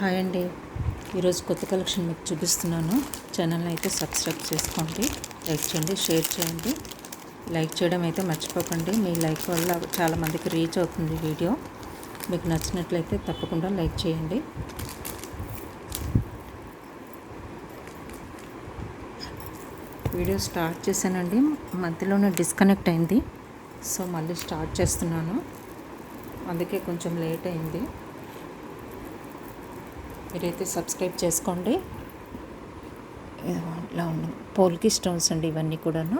Hi అండి. ఈరోజు కొత్త కలెక్షన్ మీకు చూపిస్తున్నాను. ఛానల్ని అయితే సబ్స్క్రైబ్ చేసుకోండి, లైక్ చేయండి, షేర్ చేయండి. లైక్ చేయడం అయితే మర్చిపోకండి. మీ లైక్ వల్ల చాలామందికి రీచ్ అవుతుంది వీడియో. మీకు నచ్చినట్లయితే తప్పకుండా లైక్ చేయండి. వీడియో స్టార్ట్ చేశానండి, మధ్యలోనే డిస్కనెక్ట్ అయింది. సో మళ్ళీ స్టార్ట్ చేస్తున్నాను, అందుకే కొంచెం లేట్ అయింది. మీరైతే సబ్స్క్రైబ్ చేసుకోండి. ఇలా ఉంది పోల్కి స్టోన్స్ అండి ఇవన్నీ కూడాను.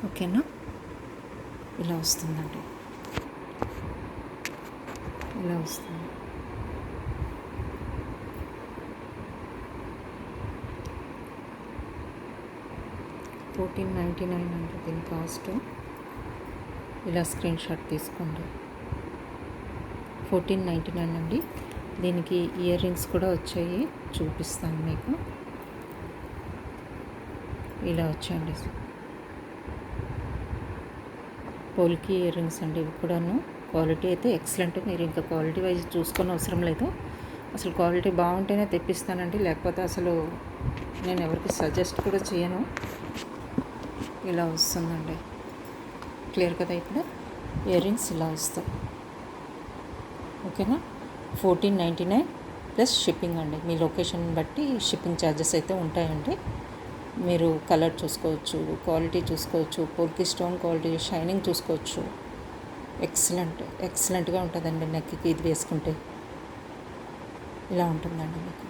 ఓకేనా, ఇలా వస్తుందండి, ఇలా వస్తుంది. $14.99 అండి దీని కాస్ట్. ఇలా స్క్రీన్ షాట్ తీసుకోండి. $14.99 అండి. దీనికి ఇయర్ రింగ్స్ కూడా వచ్చాయి, చూపిస్తాను మీకు. ఇలా వచ్చాయండి పోల్కి ఇయర్ రింగ్స్ అండి. ఇవి కూడాను క్వాలిటీ అయితే ఎక్సలెంట్. మీరు ఇంకా క్వాలిటీ వైజ్ చూసుకొని అవసరం లేదు. అసలు క్వాలిటీ బాగుంటేనే తెప్పిస్తానండి, లేకపోతే అసలు నేను ఎవరికి సజెస్ట్ కూడా చేయను. ఇలా వస్తుందండి, క్లియర్ కదా. ఇప్పుడు ఇయర్ రింగ్స్ ఇలా వస్తాయి. ఓకేనా, $14.99 ప్లస్ షిప్పింగ్ అండి. మీ లొకేషన్ బట్టి షిప్పింగ్ ఛార్జెస్ అయితే ఉంటాయండి. మీరు కలర్ చూసుకోవచ్చు, క్వాలిటీ చూసుకోవచ్చు, పోల్కి స్టోన్ క్వాలిటీ, షైనింగ్ చూసుకోవచ్చు. ఎక్సలెంట్గా ఉంటుందండి. నెక్కి ఇది వేసుకుంటే ఇలా ఉంటుందండి మీకు.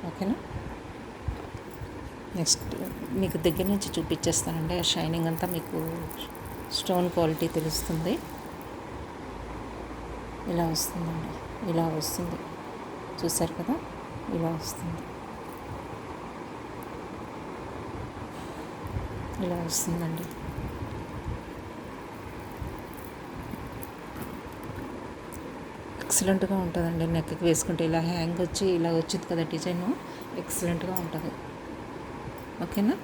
ఓకేనా, నెక్స్ట్ మీకు దగ్గర నుంచి చూపించేస్తానండి. ఆ షైనింగ్ అంతా మీకు స్టోన్ క్వాలిటీ తెలుస్తుంది. ఇలా వస్తుందండి, ఇలా వస్తుంది, చూసారు కదా, ఇలా వస్తుంది. ఇలా వస్తుందండి. ఎక్సలెంట్గా ఉంటుందండి. నెక్కి వేసుకుంటే ఇలా హ్యాంగ్ వచ్చి ఇలా వచ్చింది కదా డిజైను, ఎక్సలెంట్గా ఉంటుంది. ఓకేనా,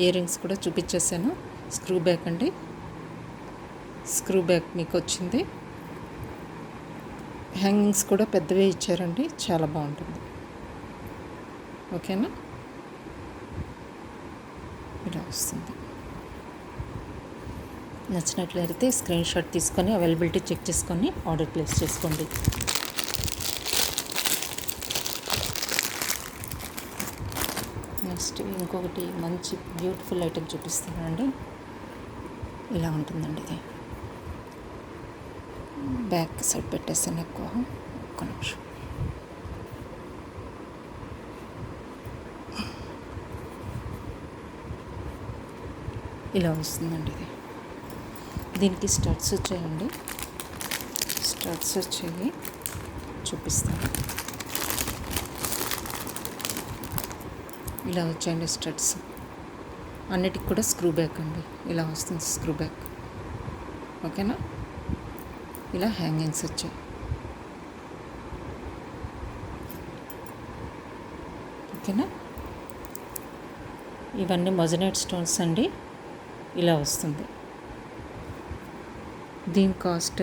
ఇయర్ రింగ్స్ కూడా చూపించేసాను. స్క్రూ బ్యాక్ అండి, స్క్రూ బ్యాక్ మీకు వచ్చింది. హ్యాంగింగ్స్ కూడా పెద్దవే ఇచ్చారండి, చాలా బాగుంటుంది. ఓకేనా, ఇలా వస్తుంది. నచ్చినట్లయితే స్క్రీన్ షాట్ తీసుకొని అవైలబిలిటీ చెక్ చేసుకొని ఆర్డర్ ప్లేస్ చేసుకోండి. నెక్స్ట్ ఇంకొకటి మంచి బ్యూటిఫుల్ ఐటెం చూపిస్తానండి. ఇలా ఉంటుందండి ఇది. బ్యాక్ సైడ్ పెట్టేస్తాను ఎక్కువ. ఒక్క నిమిషం. ఇలా వస్తుందండి ఇది. దీనికి స్టడ్స్ వచ్చాయండి, స్టడ్స్ వచ్చాయి, చూపిస్తాను. ఇలా వచ్చాయండి స్టడ్స్. అన్నిటికి కూడా స్క్రూ బ్యాక్ అండి. ఇలా వస్తుంది స్క్రూ బ్యాక్. ఓకేనా, ఇలా హ్యాంగింగ్స్ వచ్చాయి. ఓకేనా, ఇవన్నీ మొజనైట్ స్టోన్స్ అండి. ఇలా వస్తుంది. దీని కాస్ట్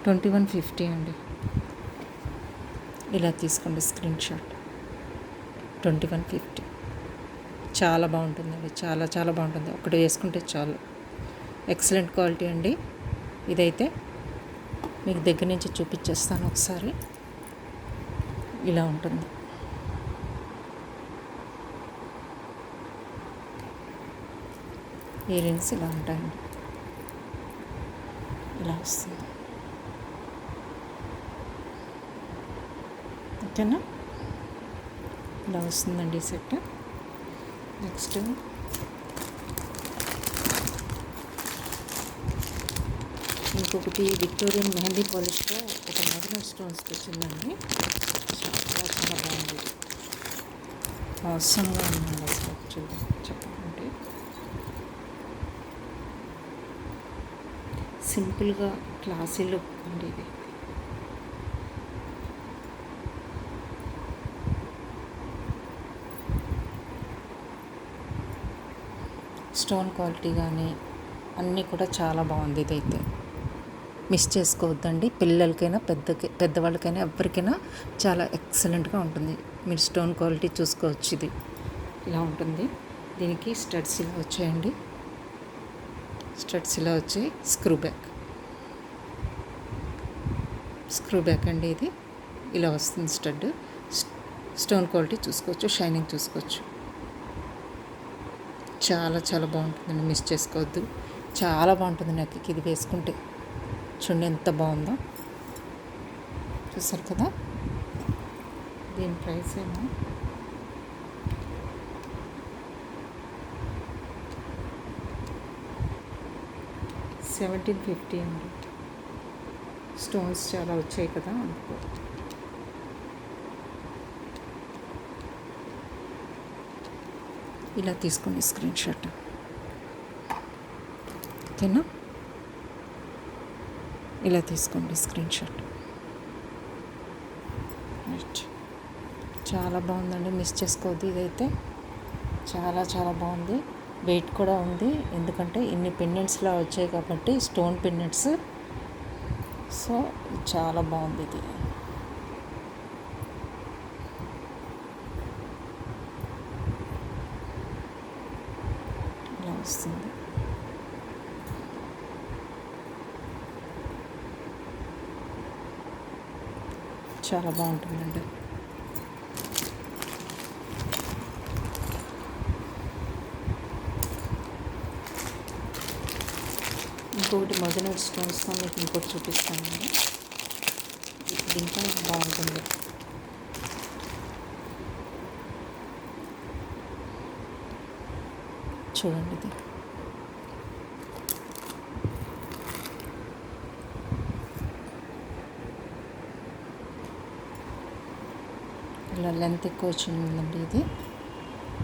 $21.50 అండి. ఇలా తీసుకోండి స్క్రీన్ షాట్. $21.50 చాలా బాగుంటుందండి, చాలా చాలా బాగుంటుంది. ఒకటి వేసుకుంటే చాలు. ఎక్సలెంట్ క్వాలిటీ అండి. ఇదైతే మీకు దగ్గర నుంచి చూపించేస్తాను ఒకసారి. ఇలా ఉంటుంది. ఇయర్ రింగ్స్ ఇలా ఉంటాయండి, ఇలా వస్తుంది. ఓకేనా, ఇలా వస్తుందండి ఈ సెట్. నెక్స్ట్ ఇంకొకటి విక్టోరియన్ మెహందీ పాలిష్తో ఒక మ్యాగ్నెట్ స్టోన్స్ వచ్చిందండి. చాలా చాలా బాగుంది, అవసరంగా ఉందండి అసలు చూడండి. చెప్పాలంటే సింపుల్గా క్లాసీ లుక్ అండి ఇది. స్టోన్ క్వాలిటీ కానీ అన్నీ కూడా చాలా బాగుంది ఇదైతే. మిస్ చేసుకోవద్దండి. పిల్లలకైనా పెద్దవాళ్ళకైనా ఎవరికైనా చాలా ఎక్సలెంట్గా ఉంటుంది. మీరు స్టోన్ క్వాలిటీ చూసుకోవచ్చు. ఇది ఇలా ఉంటుంది. దీనికి స్టడ్స్ ఇలా వచ్చాయండి. స్టడ్స్ ఇలా వచ్చాయి. స్క్రూ బ్యాక్ అండి. ఇది ఇలా వస్తుంది స్టడ్. స్టోన్ క్వాలిటీ చూసుకోవచ్చు, షైనింగ్ చూసుకోవచ్చు. చాలా చాలా బాగుంటుందండి, మిస్ చేసుకోవద్దు. చాలా బాగుంటుంది నెక్కి ఇది వేసుకుంటే. చూడండి ఎంత బాగుందో, చూసారు కదా. దీని ప్రైస్ ఏమో $1750 అండి. స్టోన్స్ చాలా వచ్చాయి కదా అందుకో. ఇలా తీసుకోండి స్క్రీన్ షాట్, ఓకేనా. ఇలా తీసుకోండి స్క్రీన్ షాట్. రైట్, చాలా బాగుందండి, మిస్ చేసుకోవద్దు. ఇదైతే చాలా చాలా బాగుంది. వెయిట్ కూడా ఉంది, ఎందుకంటే ఇన్ని పెండెంట్స్లా వచ్చాయి కాబట్టి, స్టోన్ పెండెంట్స్. సో చాలా బాగుంది ఇది. ఇలా వస్తుంది. చాలా బాగుంటుందండి. ఇంకొకటి మొదలైన స్టోన్స్తో మీకు ఇంకోటి చూపిస్తానండి. ఇది ఇంకా బాగుంటుంది. చూడండి, ఇది ఇలా లెంత్ ఎక్కువ వచ్చిందండి. ఇది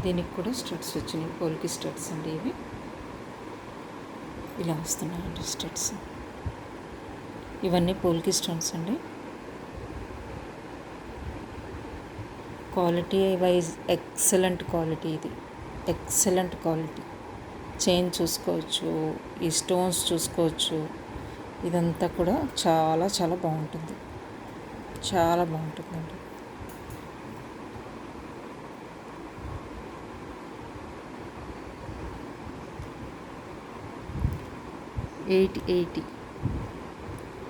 దీనికి కూడా స్టడ్స్ వచ్చినాయి, పోల్కి స్టడ్స్ అండి. ఇవి ఇలా వస్తున్నాయండి స్టడ్స్. ఇవన్నీ పోల్కి స్టోన్స్ అండి. Quality wise excellent quality. ఇది ఎక్సలెంట్ క్వాలిటీ. చైన్ చూసుకోవచ్చు, ఈ స్టోన్స్ చూసుకోవచ్చు. ఇదంతా కూడా చాలా చాలా బాగుంటుంది, చాలా బాగుంటుందండి. $880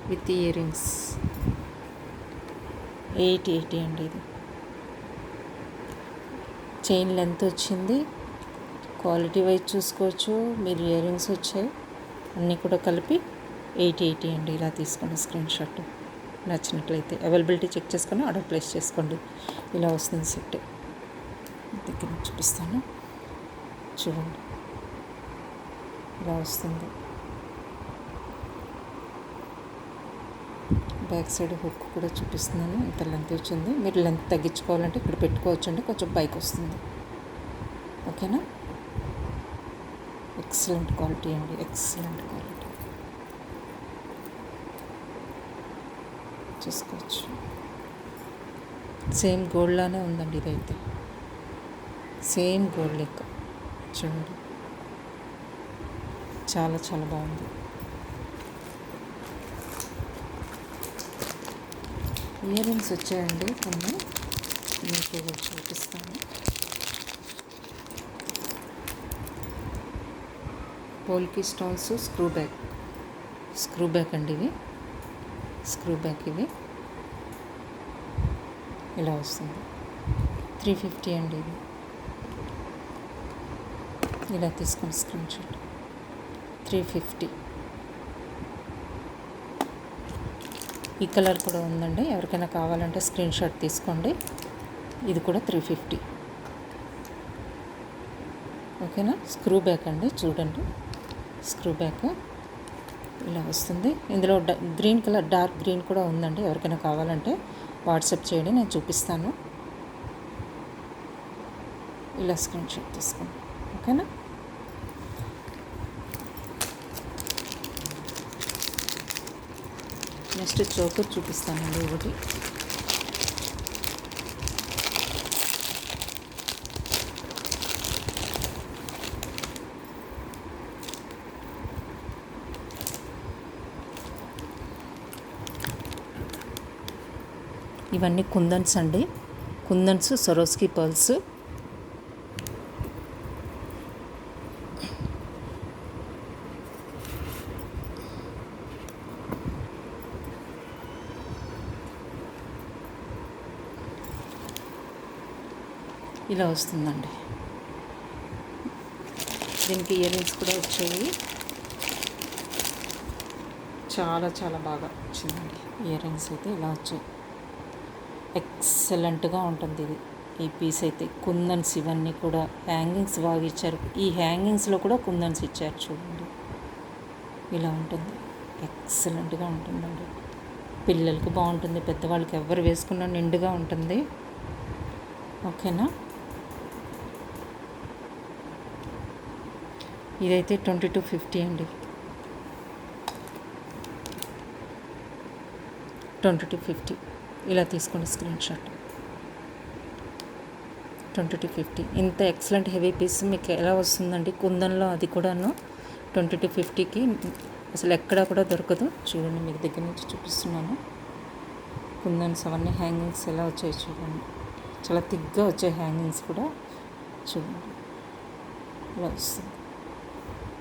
విత్ ఇయర్ రింగ్స్. $880 అండి. ఇది చైన్ లెంత్ వచ్చింది, క్వాలిటీ వైజ్ చూసుకోవచ్చు. మీరు ఇయర్ రింగ్స్ వచ్చాయి, అన్నీ కూడా కలిపి $880 అండి. ఇలా తీసుకోండి స్క్రీన్ షాట్. నచ్చినట్లయితే అవైలబిలిటీ చెక్ చేసుకొని ఆర్డర్ ప్లేస్ చేసుకోండి. ఇలా వస్తుంది సెట్. దగ్గర చూపిస్తాను, చూడండి ఇలా వస్తుంది. బ్యాక్ సైడ్ హుక్ కూడా చూపిస్తున్నాను, ఇంత లెంత్ వచ్చింది. మీరు లెంత్ తగ్గించుకోవాలంటే ఇక్కడ పెట్టుకోవచ్చండి, కొంచెం పైకి వస్తుంది. ఓకేనా. ఎక్సలెంట్ క్వాలిటీ అండి, ఎక్సలెంట్ క్వాలిటీ. చూసుకోవచ్చు. సేమ్ గోల్డ్ లానే ఉందండి ఇదైతే, సేమ్ గోల్డ్ లెక్క. చూడండి చాలా చాలా బాగుంది. ఇయర్ రింగ్స్ వచ్చాయండి కొన్ని, మీకు చూపిస్తాను. పోల్కి స్టోన్స్ స్క్రూ బ్యాక్ అండి. ఇవి స్క్రూ బ్యాక్. ఇవి ఇలా వస్తుంది. $350 అండి. ఇది ఇలా తీసుకుని స్క్రీన్ షాట్. $350. ఈ కలర్ కూడా ఉందండి, ఎవరికైనా కావాలంటే స్క్రీన్ షాట్ తీసుకోండి. ఇది కూడా $350. ఓకేనా. స్క్రూ బ్యాక్ అండి, చూడండి స్క్రూ బ్యాక్ ఇలా వస్తుంది. ఇందులో గ్రీన్ కలర్, డార్క్ గ్రీన్ కూడా ఉందండి. ఎవరికైనా కావాలంటే వాట్సాప్ చేయండి, నేను చూపిస్తాను. ఇలా స్క్రీన్ షాట్ తీసుకోండి. ఓకేనా. నెక్స్ట్ చోకర్ చూపిస్తానండి ఒకటి. ఇవన్నీ కుందన్స్ అండి, కుందన్స్ సరోస్కి పర్ల్స్. ఇలా వస్తుందండి. దీనికి ఇయర్ రింగ్స్ కూడా వచ్చాయి. చాలా చాలా బాగా వచ్చిందండి. ఇయర్ రింగ్స్ అయితే ఇలా వచ్చాయి. ఎక్సలెంట్గా ఉంటుంది ఇది. ఈ పీస్ అయితే కుందన్స్ ఇవన్నీ కూడా హ్యాంగింగ్స్ బాగా ఇచ్చారు. ఈ హ్యాంగింగ్స్లో కూడా కుందన్స్ ఇచ్చారు చూడండి. ఇలా ఉంటుంది, ఎక్సలెంట్గా ఉంటుందండి. పిల్లలకి బాగుంటుంది, పెద్దవాళ్ళకి ఎవరు వేసుకున్నా నిండుగా ఉంటుంది. ఓకేనా. ఇదైతే 2250 అండి. 2250 ఇలా తీసుకోండి స్క్రీన్ షాట్. 2250 ఇంత ఎక్సలెంట్ హెవీ పీస్ మీకు ఎలా వస్తుందండి కుందన్లో, అది కూడాను 2250కి అసలు ఎక్కడా కూడా దొరకదు. చూడండి, మీకు దగ్గర నుంచి చూపిస్తున్నాను. కుందన్స్ అవన్నీ హ్యాంగింగ్స్ ఎలా వచ్చాయి చూడండి. చాలా థిక్గా వచ్చాయి హ్యాంగింగ్స్ కూడా చూడండి. ఇలా వస్తుంది.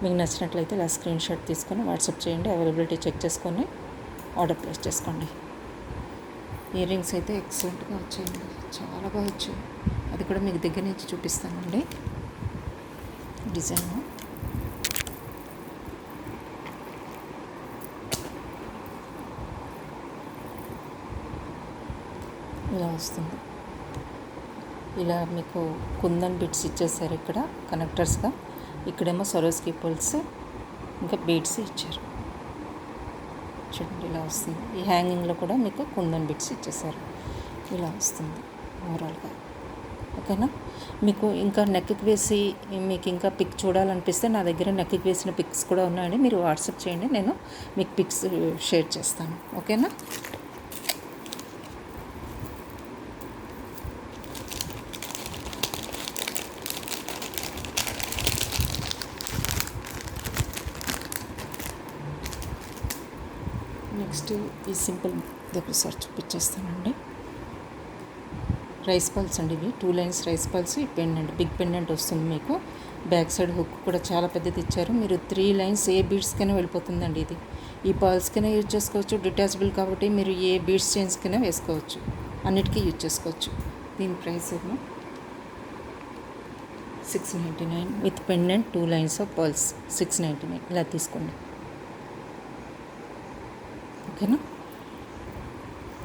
మీకు నచ్చినట్లయితే ఇలా స్క్రీన్ షాట్ తీసుకొని వాట్సాప్ చేయండి. అవైలబిలిటీ చెక్ చేసుకొని ఆర్డర్ ప్లేస్ చేసుకోండి. ఇయర్ రింగ్స్ అయితే ఎక్సలెంట్గా వచ్చాయండి, చాలా బాగా వచ్చాయి. అది కూడా మీకు దగ్గర నుంచి చూపిస్తానండి. డిజైన్ ఇలా వస్తుంది. ఇలా మీకు కుందన్ బిట్స్ ఇచ్చేసారు ఇక్కడ కనెక్టర్స్గా. ఇక్కడేమో సరోస్కి పర్ల్స్ ఇంకా బీడ్స్ ఇచ్చారు చూడండి. ఇలా వస్తుంది. ఈ హ్యాంగింగ్లో కూడా మీకు కుందన్ బిట్స్ ఇచ్చేసారు. ఇలా వస్తుంది ఓవరాల్గా. ఓకేనా. మీకు ఇంకా నెక్కి వేసి మీకు ఇంకా పిక్ చూడాలనిపిస్తే నా దగ్గర నెక్కి వేసిన పిక్స్ కూడా ఉన్నాయండి. మీరు వాట్సాప్ చేయండి, నేను మీకు పిక్స్ షేర్ చేస్తాను. ఓకేనా. నెక్స్ట్ ఈ సింపుల్ ఒకసారి చూపించేస్తానండి. రైస్ పల్స్ అండి ఇవి. 2 లైన్స్ రైస్ పల్స్. ఈ పెండెంట్ బిగ్ పెండెంట్ వస్తుంది మీకు. బ్యాక్ సైడ్ హుక్ కూడా చాలా పెద్దది ఇచ్చారు. మీరు 3 లైన్స్ ఏ బీడ్స్కైనా వెళ్ళిపోతుందండి ఇది. ఈ పర్ల్స్కైనా యూజ్ చేసుకోవచ్చు, డిటాచబుల్ కాబట్టి మీరు ఏ బీడ్స్ చైన్స్కైనా వేసుకోవచ్చు, అన్నిటికీ యూజ్ చేసుకోవచ్చు. దీని ప్రైస్ ఏమో 699 with pendant 2 lines of pearls 699. ఇలా తీసుకోండి. ఓకేనా.